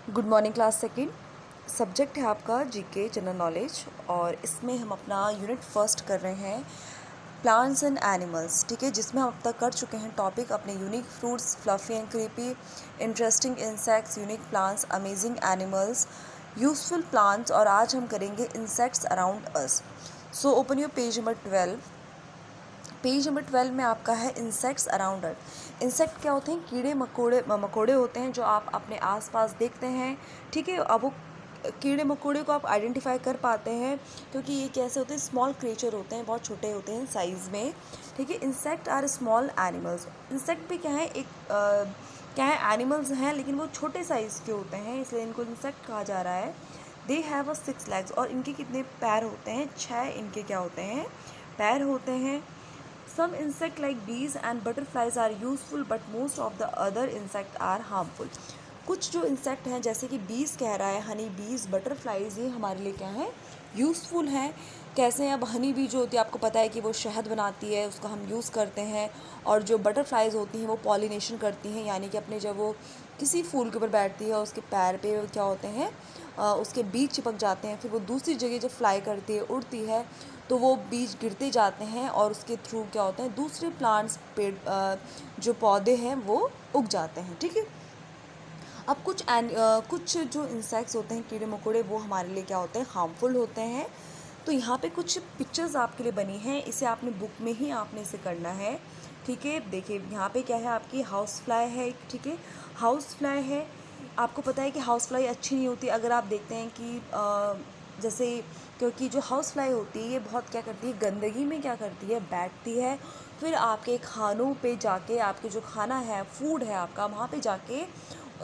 Good morning class second. Subject है आपका GK general knowledge और इसमें हम अपना यूनिट फर्स्ट कर रहे हैं प्लांट्स एंड एनिमल्स। ठीक है, जिसमें हम अब तक कर चुके हैं टॉपिक अपने unique fruits, fluffy and creepy, interesting insects, unique plants, amazing animals, useful plants और आज हम करेंगे insects around us. So open your page number 12। Page number 12 में आपका है इंसेक्ट्स अराउंड अर्थ। इंसेक्ट क्या होते हैं? कीड़े मकोड़े होते हैं जो आप अपने आसपास देखते हैं। ठीक है, अब वो कीड़े मकोड़े को आप आइडेंटिफाई कर पाते हैं क्योंकि ये कैसे होते हैं? स्मॉल क्रिएचर होते हैं, बहुत छोटे होते हैं साइज़ में। ठीक है, insect are small animals. Insect भी क्या है? क्या है? एनिमल्स हैं लेकिन वो छोटे साइज़ के होते हैं, इसलिए इनको इंसेक्ट कहा जा रहा है। दे हैव अ 6 legs और इनके कितने पैर होते हैं? 6 इनके क्या होते हैं? पैर होते हैं। Some insect like bees and butterflies are useful but most of the other insect are harmful। कुछ जो इंसेक्ट हैं जैसे कि बीज कह रहा है, हनी बीज, बटरफ्लाइज, ये हमारे लिए क्या है? यूज़फुल हैं। कैसे हैं? अब हनी बी जो होती है आपको पता है कि वो शहद बनाती है, उसका हम यूज़ करते हैं। और जो बटरफ्लाइज होती हैं वो पॉलिनेशन करती हैं, यानी कि अपने जब वो किसी फूल के ऊपर बैठती है उसके पैर पे क्या होते हैं? उसके बीज चिपक जाते हैं, फिर वो दूसरी जगह जब फ्लाई करती है, उड़ती है, तो वो बीज गिरते जाते हैं और उसके थ्रू क्या होते हैं? दूसरे प्लांट्स, पेड़, जो पौधे हैं वो उग जाते हैं। ठीक है, अब कुछ जो इंसेक्ट्स होते हैं, कीड़े मकोड़े, वो हमारे लिए क्या होते हैं? हार्मफुल होते हैं। तो यहाँ पे कुछ पिक्चर्स आपके लिए बनी हैं, इसे आपने बुक में ही आपने इसे करना है। ठीक है, देखिए यहाँ पे क्या है? आपकी हाउस फ्लाई है। ठीक है, हाउस फ्लाई है। आपको पता है कि हाउस फ्लाई अच्छी नहीं होती। अगर आप देखते हैं कि जैसे, क्योंकि जो हाउस फ्लाई होती है ये बहुत क्या करती है? गंदगी में क्या करती है? बैठती है, फिर आपके खानों पे जाके, आपके जो खाना है, फूड है आपका, वहाँ पे जाके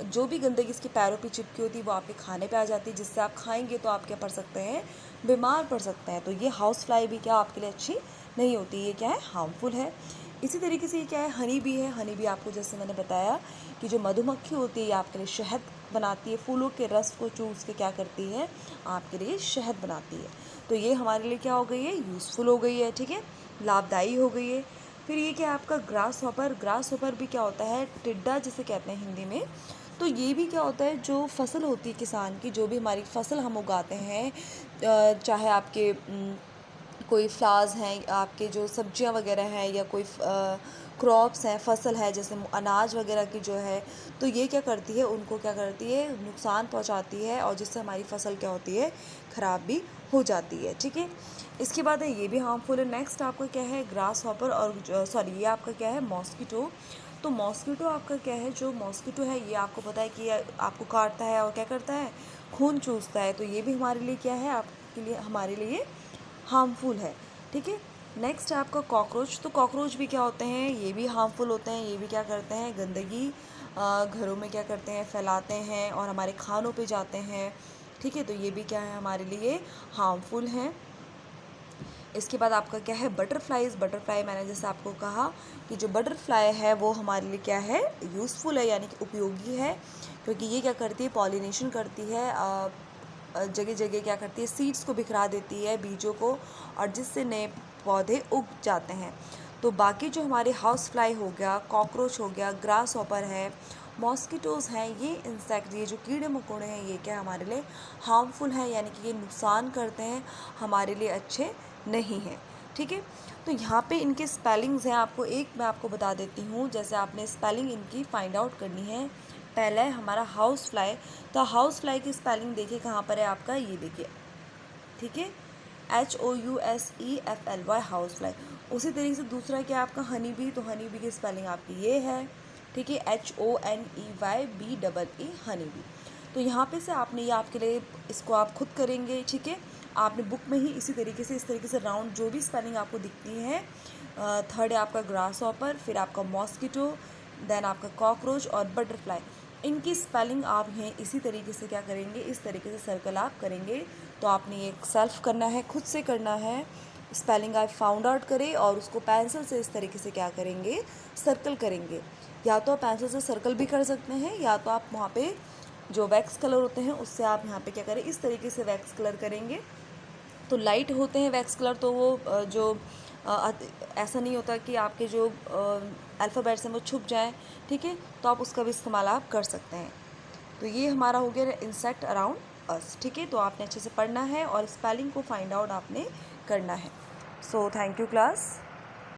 जो भी गंदगी इसके पैरों पे चिपकी होती है वो आपके खाने पे आ जाती है, जिससे आप खाएंगे तो आप क्या पड़ सकते हैं? बीमार पड़ सकते हैं। तो ये हाउस फ्लाई भी क्या आपके लिए अच्छी नहीं होती, ये क्या है? हार्मफुल है। इसी तरीके से ये क्या है? हनी बी है। हनी बी आपको जैसे मैंने बताया कि जो मधुमक्खी होती है ये आपके लिए शहद बनाती है, फूलों के रस को चूस के क्या करती है? आपके लिए शहद बनाती है। तो ये हमारे लिए क्या हो गई है? यूज़फुल हो गई है। ठीक है, लाभदायी हो गई है। फिर ये क्या है आपका? Grass hopper. ग्रास हॉपर भी क्या होता है? टिड्डा जिसे कहते हैं हिंदी में। तो ये भी क्या होता है? जो फसल होती है किसान की, जो भी हमारी फसल हम उगाते हैं, चाहे आपके कोई फ्लावर्स हैं, आपके जो सब्जियां वगैरह हैं, या कोई क्रॉप्स हैं, फसल है, जैसे अनाज वगैरह की जो है, तो ये क्या करती है? उनको क्या करती है? नुकसान पहुंचाती है और जिससे हमारी फसल क्या होती है? ख़राब भी हो जाती है। ठीक है, इसके बाद है ये भी हार्मफुल है। नेक्स्ट आपका क्या है? ग्रास हॉपर और सॉरी, ये आपका क्या है? मॉस्किटो। तो मॉस्किटो आपका क्या है? जो मॉस्किटो है ये आपको पता है कि ये आपको काटता है और क्या करता है? खून चूसता है। तो ये भी हमारे लिए क्या है? आपके लिए, हमारे लिए हार्मफुल है। ठीक है, नेक्स्ट है आपका कॉकरोच। तो कॉकरोच भी क्या होते हैं? ये भी हार्मफुल होते हैं। ये भी क्या करते हैं? गंदगी घरों में क्या करते हैं? फैलाते हैं और हमारे खानों पे जाते हैं। ठीक है, तो ये भी क्या है? हमारे लिए हार्मफुल हैं। इसके बाद आपका क्या है? बटरफ्लाइज। बटरफ्लाई मैंने जैसे आपको कहा कि जो बटरफ्लाई है वो हमारे लिए क्या है? यूज़फुल है, यानी कि उपयोगी है, क्योंकि ये क्या करती है? पॉलिनेशन करती है, जगह जगह क्या करती है? सीड्स को बिखरा देती है, बीजों को, और जिससे नए पौधे उग जाते हैं। तो बाकी जो हमारे हाउस फ्लाई हो गया, कॉकरोच हो गया, ग्रास हॉपर है, मॉस्किटोज़ हैं, ये इंसेक्ट, ये जो कीड़े मकोड़े हैं, ये क्या हमारे लिए हार्मफुल हैं, यानी कि ये नुकसान करते हैं, हमारे लिए अच्छे नहीं हैं। ठीक है, तो यहाँ पे इनके स्पेलिंग्स हैं, आपको एक मैं आपको बता देती हूँ। जैसे आपने स्पेलिंग इनकी फाइंड आउट करनी है। पहला है हमारा हाउस फ्लाई। तो हाउस फ्लाई की स्पेलिंग देखिए कहाँ पर है आपका? ये देखिए। ठीक है, HOUSEFLY, हाउस फ्लाई। उसी तरीके से दूसरा क्या है आपका? Honey bee. तो हनी बी की स्पेलिंग आपकी ये है। ठीक है, HONEYBEE, हनी बी। तो यहाँ पे से आपने ये आपके लिए, इसको आप खुद करेंगे। ठीक है, आपने बुक में ही इसी तरीके से, इस तरीके से राउंड जो भी स्पेलिंग आपको दिखती है। थर्ड है आपका ग्रास हॉपर, फिर आपका मॉस्किटो, देन आपका कॉकरोच और बटरफ्लाई। इनकी स्पेलिंग आप हैं इसी तरीके से क्या करेंगे? इस तरीके से सर्कल आप करेंगे। तो आपने ये सेल्फ करना है, खुद से करना है। स्पेलिंग आप फाउंड आउट करें और उसको पेंसिल से इस तरीके से क्या करेंगे? सर्कल करेंगे। या तो आप पेंसिल से सर्कल भी कर सकते हैं, या तो आप वहाँ पे जो वैक्स कलर होते हैं उससे आप यहाँ पे क्या करें? इस तरीके से वैक्स कलर करेंगे। तो लाइट होते हैं वैक्स कलर, तो वो ऐसा नहीं होता कि आपके जो अल्फ़ाबेट्स हैं वो छुप जाएँ। ठीक है, तो आप उसका भी इस्तेमाल आप कर सकते हैं। तो ये हमारा हो गया इंसेक्ट अराउंड अस। ठीक है, तो आपने अच्छे से पढ़ना है और स्पेलिंग को फाइंड आउट आपने करना है। So thank you class.